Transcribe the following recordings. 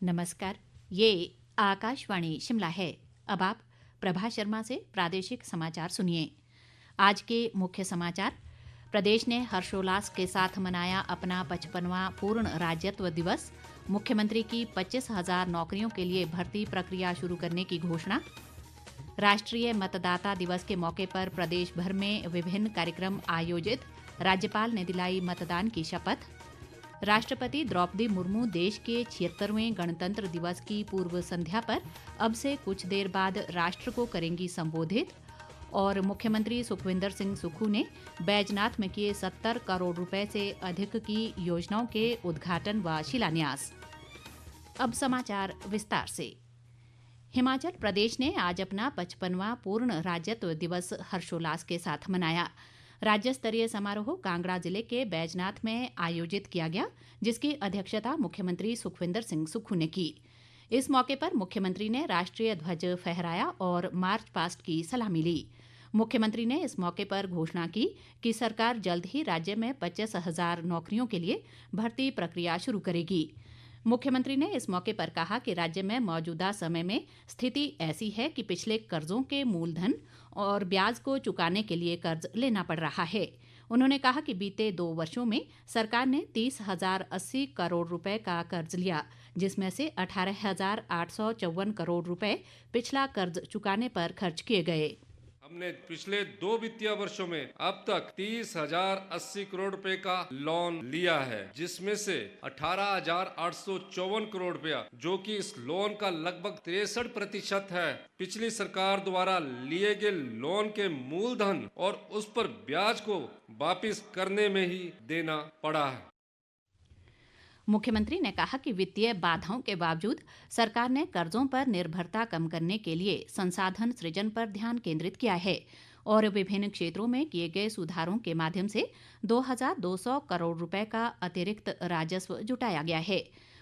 नमस्कार। ये आकाशवाणी शिमला है। अब आप प्रभा शर्मा से प्रादेशिक समाचार सुनिए। आज के मुख्य समाचार। प्रदेश ने हर्षोल्लास के साथ मनाया अपना 55वां पूर्ण राज्यत्व दिवस। मुख्यमंत्री की 25,000 नौकरियों के लिए भर्ती प्रक्रिया शुरू करने की घोषणा। राष्ट्रीय मतदाता दिवस के मौके पर प्रदेश भर में विभिन्न कार्यक्रम आयोजित। राज्यपाल ने दिलाई मतदान की शपथ। राष्ट्रपति द्रौपदी मुर्मू देश के 76वें गणतंत्र दिवस की पूर्व संध्या पर अब से कुछ देर बाद राष्ट्र को करेंगी संबोधित। और मुख्यमंत्री सुखविंदर सिंह सुक्खू ने बैजनाथ में किए 70 करोड़ रुपए से अधिक की योजनाओं के उद्घाटन व शिलान्यास। अब समाचार विस्तार से। हिमाचल प्रदेश ने आज अपना 55वां पूर्ण राज्यत्व दिवस हर्षोल्लास के साथ मनाया। राज्य स्तरीय समारोह कांगड़ा जिले के बैजनाथ में आयोजित किया गया, जिसकी अध्यक्षता मुख्यमंत्री सुखविंदर सिंह सुक्खू ने की। इस मौके पर मुख्यमंत्री ने राष्ट्रीय ध्वज फहराया और मार्च पास्ट की सलामी ली। मुख्यमंत्री ने इस मौके पर घोषणा की कि सरकार जल्द ही राज्य में 25,000 नौकरियों के लिए भर्ती प्रक्रिया शुरू करेगी। मुख्यमंत्री ने इस मौके पर कहा कि राज्य में मौजूदा समय में स्थिति ऐसी है कि पिछले कर्जों के मूलधन और ब्याज को चुकाने के लिए कर्ज लेना पड़ रहा है। उन्होंने कहा कि बीते 2 वर्षों में सरकार ने 30,080 करोड़ रुपए का कर्ज लिया, जिसमें से 18,854 करोड़ रुपए पिछला कर्ज चुकाने पर खर्च किए गए। हमने पिछले 2 वित्तीय वर्षों में अब तक 30,080 करोड़ रुपए का लोन लिया है, जिसमें से 18,854 करोड़ रुपया, जो कि इस लोन का लगभग 63% है, पिछली सरकार द्वारा लिए गए लोन के मूलधन और उस पर ब्याज को वापिस करने में ही देना पड़ा है। मुख्यमंत्री ने कहा कि वित्तीय बाधाओं के बावजूद सरकार ने कर्जों पर निर्भरता कम करने के लिए संसाधन सृजन पर ध्यान केंद्रित किया है और विभिन्न क्षेत्रों में किए गए सुधारों के माध्यम से 2,200 करोड़ रुपए का अतिरिक्त राजस्व जुटाया गया है।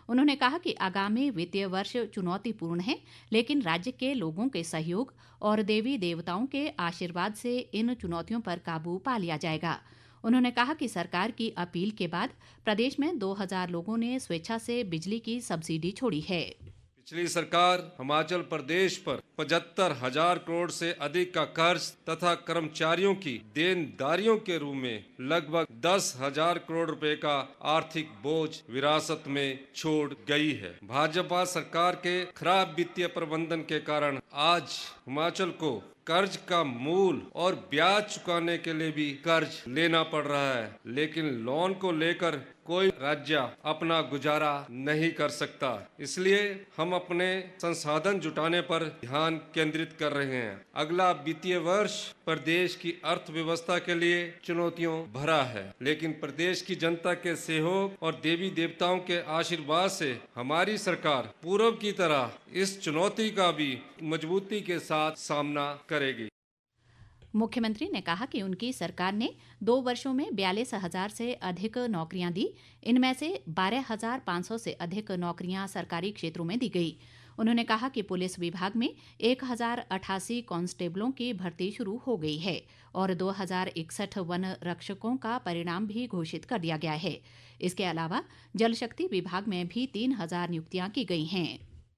उन्होंने कहा कि आगामी वित्तीय वर्ष चुनौतीपूर्ण है, लेकिन राज्य के लोगों के सहयोग और देवी देवताओं के आशीर्वाद से इन चुनौतियों पर काबू पा लिया जाएगा। उन्होंने कहा कि सरकार की अपील के बाद प्रदेश में 2,000 लोगों ने स्वेच्छा से बिजली की सब्सिडी छोड़ी है। पिछली सरकार हिमाचल प्रदेश पर 75,000 करोड़ से अधिक का कर्ज तथा कर्मचारियों की देनदारियों के रूप में लगभग 10,000 करोड़ रुपए का आर्थिक बोझ विरासत में छोड़ गई है। भाजपा सरकार के खराब वित्तीय प्रबंधन के कारण आज हिमाचल को कर्ज का मूल और ब्याज चुकाने के लिए भी कर्ज लेना पड़ रहा है, लेकिन लोन को लेकर कोई राज्य अपना गुजारा नहीं कर सकता। इसलिए हम अपने संसाधन जुटाने पर ध्यान केंद्रित कर रहे हैं। अगला वित्तीय वर्ष प्रदेश की अर्थव्यवस्था के लिए चुनौतियों भरा है, लेकिन प्रदेश की जनता के सहयोग और देवी देवताओं के आशीर्वाद से हमारी सरकार पूर्व की तरह इस चुनौती का भी मजबूती के साथ सामना करेगी। मुख्यमंत्री ने कहा कि उनकी सरकार ने 2 वर्षों में 42,000 से अधिक नौकरियां दी। इनमें से 12,500 से अधिक नौकरियां सरकारी क्षेत्रों में दी गई। उन्होंने कहा कि पुलिस विभाग में 1,088 कांस्टेबलों की भर्ती शुरू हो गई है और 2,061 वन रक्षकों का परिणाम भी घोषित कर दिया गया है। इसके अलावा जल शक्ति विभाग में भी 3,000 नियुक्तियां की गई हैं।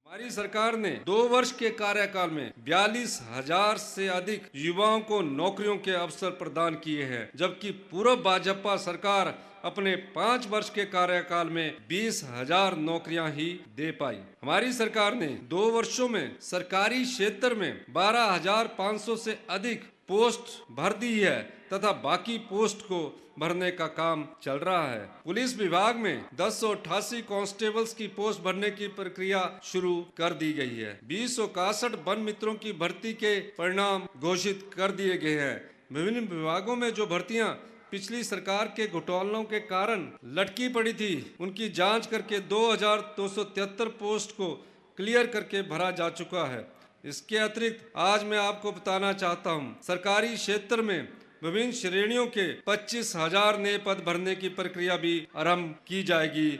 हमारी सरकार ने 2 वर्ष के कार्यकाल में 42,000 से अधिक युवाओं को नौकरियों के अवसर प्रदान किए हैं, जबकि पूर्व भाजपा सरकार अपने 5 वर्ष के कार्यकाल में 20,000 नौकरियां ही दे पाई। हमारी सरकार ने 2 वर्षों में सरकारी क्षेत्र में 12,500 से अधिक पोस्ट भर दी है तथा बाकी पोस्ट को भरने का काम चल रहा है। पुलिस विभाग में 1088 कांस्टेबल्स की पोस्ट भरने की प्रक्रिया शुरू कर दी गई है। 261 वन मित्रों की भर्ती के परिणाम घोषित कर दिए गए हैं। विभिन्न विभागों में जो भर्तियां पिछली सरकार के घोटालों के कारण लटकी पड़ी थी, उनकी जांच करके 2,273 पोस्ट को क्लियर करके भरा जा चुका है। इसके अतिरिक्त आज मैं आपको बताना चाहता हूं, सरकारी क्षेत्र में विभिन्न श्रेणियों के 25,000 नए पद भरने की प्रक्रिया भी आरंभ की जाएगी।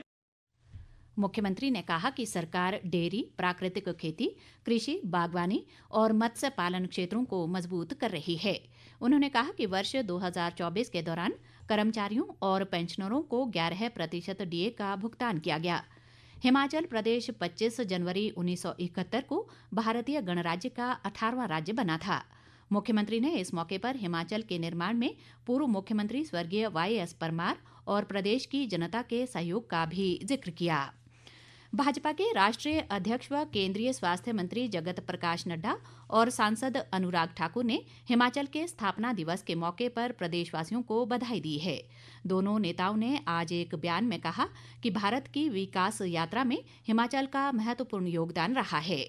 मुख्यमंत्री ने कहा कि सरकार डेयरी, प्राकृतिक खेती, कृषि, बागवानी और मत्स्य पालन क्षेत्रों को मजबूत कर रही है। उन्होंने कहा कि वर्ष 2024 के दौरान कर्मचारियों और पेंशनरों को 11% डीए का भुगतान किया गया। हिमाचल प्रदेश 25 जनवरी 1971 को भारतीय गणराज्य का 18वां राज्य बना था। मुख्यमंत्री ने इस मौके पर हिमाचल के निर्माण में पूर्व मुख्यमंत्री स्वर्गीय YS परमार और प्रदेश की जनता के सहयोग का भी जिक्र किया। भाजपा के राष्ट्रीय अध्यक्ष व केंद्रीय स्वास्थ्य मंत्री जगत प्रकाश नड्डा और सांसद अनुराग ठाकुर ने हिमाचल के स्थापना दिवस के मौके पर प्रदेशवासियों को बधाई दी है। दोनों नेताओं ने आज एक बयान में कहा कि भारत की विकास यात्रा में हिमाचल का महत्वपूर्ण योगदान रहा है।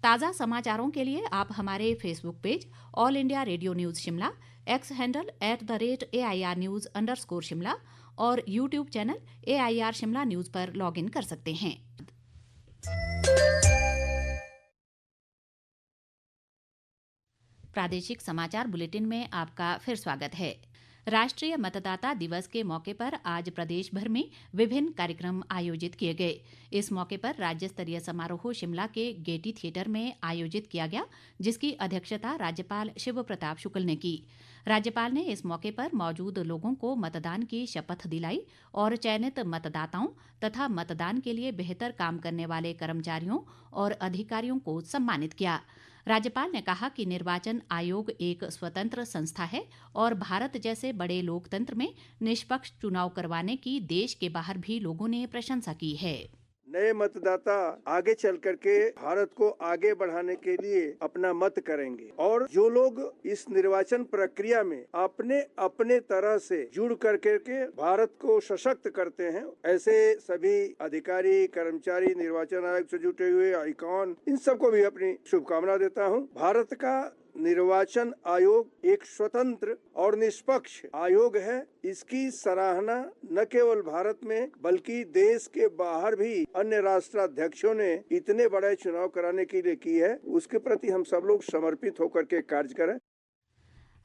ताज़ा समाचारों के लिए आप हमारे Facebook page all India radio news Shimla, X handle @AIR News_ Shimla और YouTube channel AIR Shimla news पर लॉग इन कर सकते हैं। प्रादेशिक समाचार बुलेटिन में आपका फिर स्वागत है। राष्ट्रीय मतदाता दिवस के मौके पर आज प्रदेश भर में विभिन्न कार्यक्रम आयोजित किए गए। इस मौके पर राज्य स्तरीय समारोह शिमला के गेयटी थिएटर में आयोजित किया गया, जिसकी अध्यक्षता राज्यपाल शिव प्रताप शुक्ल ने की। राज्यपाल ने इस मौके पर मौजूद लोगों को मतदान की शपथ दिलाई और चयनित मतदाताओं तथा मतदान के लिए बेहतर काम करने वाले कर्मचारियों और अधिकारियों को सम्मानित किया। राज्यपाल ने कहा कि निर्वाचन आयोग एक स्वतंत्र संस्था है और भारत जैसे बड़े लोकतंत्र में निष्पक्ष चुनाव करवाने की देश के बाहर भी लोगों ने प्रशंसा की है। नए मतदाता आगे चल करके भारत को आगे बढ़ाने के लिए अपना मत करेंगे और जो लोग इस निर्वाचन प्रक्रिया में अपने अपने तरह से जुड़ करके के भारत को सशक्त करते हैं, ऐसे सभी अधिकारी, कर्मचारी, निर्वाचन आयोग से जुटे हुए आइकॉन, इन सबको भी अपनी शुभकामना देता हूं। भारत का निर्वाचन आयोग एक स्वतंत्र और निष्पक्ष आयोग है। इसकी सराहना न केवल भारत में बल्कि देश के बाहर भी अन्य राष्ट्राध्यक्षों ने इतने बड़े चुनाव कराने के लिए की है, उसके प्रति हम सब लोग समर्पित होकर के कार्य करें।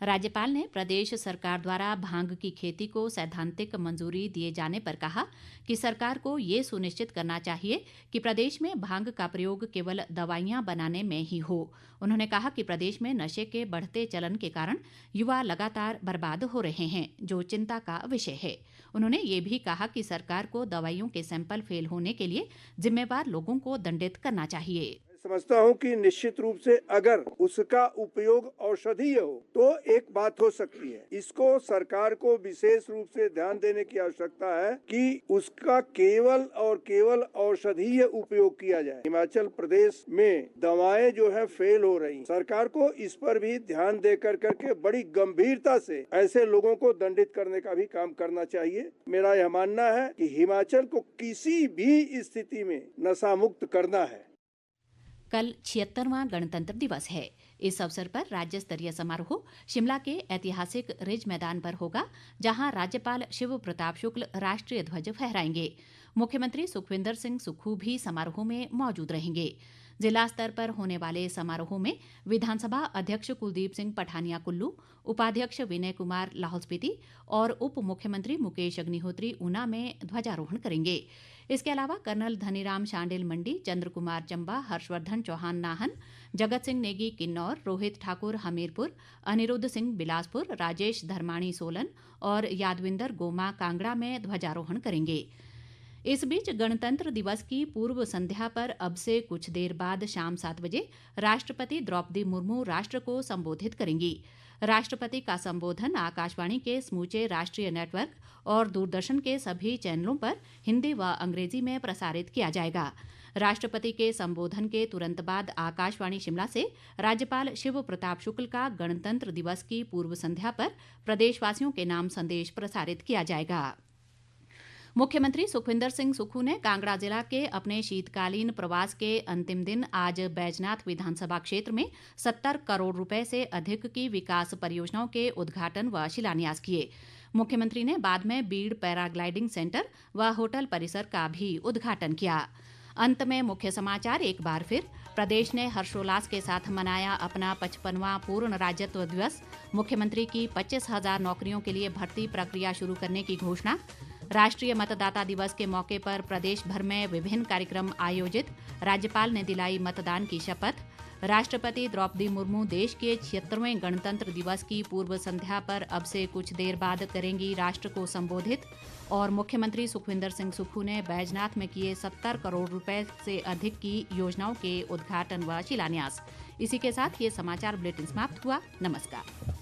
राज्यपाल ने प्रदेश सरकार द्वारा भांग की खेती को सैद्धांतिक मंजूरी दिए जाने पर कहा कि सरकार को ये सुनिश्चित करना चाहिए कि प्रदेश में भांग का प्रयोग केवल दवाइयां बनाने में ही हो। उन्होंने कहा कि प्रदेश में नशे के बढ़ते चलन के कारण युवा लगातार बर्बाद हो रहे हैं, जो चिंता का विषय है। उन्होंने ये भी कहा कि सरकार को दवाइयों के सैंपल फेल होने के लिए जिम्मेवार लोगों को दंडित करना चाहिए। समझता हूं कि निश्चित रूप से अगर उसका उपयोग औषधीय हो तो एक बात हो सकती है। इसको सरकार को विशेष रूप से ध्यान देने की आवश्यकता है कि उसका केवल और केवल औषधीय उपयोग किया जाए। हिमाचल प्रदेश में दवाएं जो है फेल हो रही, सरकार को इस पर भी ध्यान दे करके बड़ी गंभीरता से ऐसे लोगों को दंडित करने का भी काम करना चाहिए। मेरा यह मानना है कि हिमाचल को किसी भी स्थिति में नशा मुक्त करना है। कल 76वां गणतंत्र दिवस है। इस अवसर पर राज्य स्तरीय समारोह शिमला के ऐतिहासिक रिज मैदान पर होगा, जहां राज्यपाल शिव प्रताप शुक्ल राष्ट्रीय ध्वज फहराएंगे। मुख्यमंत्री सुखविंदर सिंह सुक्खू भी समारोह में मौजूद रहेंगे। जिला स्तर पर होने वाले समारोह में विधानसभा अध्यक्ष कुलदीप सिंह पठानिया कुल्लू, उपाध्यक्ष विनय कुमार लाहौल स्पीति और उप मुख्यमंत्री मुकेश अग्निहोत्री ऊना में ध्वजारोहण करेंगे। इसके अलावा कर्नल धनीराम शांडिल मंडी, चंद्र कुमार चंबा, हर्षवर्धन चौहान नाहन, जगत सिंह नेगी किन्नौर, रोहित ठाकुर हमीरपुर, अनिरुद्ध सिंह बिलासपुर, राजेश धर्माणी सोलन और यादविंदर गोमा कांगड़ा में ध्वजारोहण करेंगे। इस बीच गणतंत्र दिवस की पूर्व संध्या पर अब से कुछ देर बाद शाम 7 बजे राष्ट्रपति द्रौपदी मुर्मू राष्ट्र को संबोधित करेंगी। राष्ट्रपति का संबोधन आकाशवाणी के समूचे राष्ट्रीय नेटवर्क और दूरदर्शन के सभी चैनलों पर हिंदी व अंग्रेजी में प्रसारित किया जाएगा। राष्ट्रपति के संबोधन के तुरंत बाद आकाशवाणी शिमला से राज्यपाल शिव प्रताप शुक्ल का गणतंत्र दिवस की पूर्व संध्या पर प्रदेशवासियों के नाम संदेश प्रसारित किया जाएगा। मुख्यमंत्री सुखविंदर सिंह सुक्खू ने कांगड़ा जिला के अपने शीतकालीन प्रवास के अंतिम दिन आज बैजनाथ विधानसभा क्षेत्र में 70 करोड़ रुपए से अधिक की विकास परियोजनाओं के उद्घाटन व शिलान्यास किए। मुख्यमंत्री ने बाद में बीड़ पैराग्लाइडिंग सेंटर व होटल परिसर का भी उद्घाटन किया। अंत में मुख्य समाचार एक बार फिर। प्रदेश ने हर्षोल्लास के साथ मनाया अपना 55वां पूर्ण राज्यत्व दिवस। मुख्यमंत्री की 25,000 नौकरियों के लिए भर्ती प्रक्रिया शुरू करने की घोषणा। राष्ट्रीय मतदाता दिवस के मौके पर प्रदेश भर में विभिन्न कार्यक्रम आयोजित। राज्यपाल ने दिलाई मतदान की शपथ। राष्ट्रपति द्रौपदी मुर्मू देश के 76वें गणतंत्र दिवस की पूर्व संध्या पर अब से कुछ देर बाद करेंगी राष्ट्र को संबोधित। और मुख्यमंत्री सुखविंदर सिंह सुक्खू ने बैजनाथ में किए 70 करोड़ रुपए से अधिक की योजनाओं के उद्घाटन व शिलान्यास। इसी के साथ ये समाचार बुलेटिन समाप्त हुआ। नमस्कार।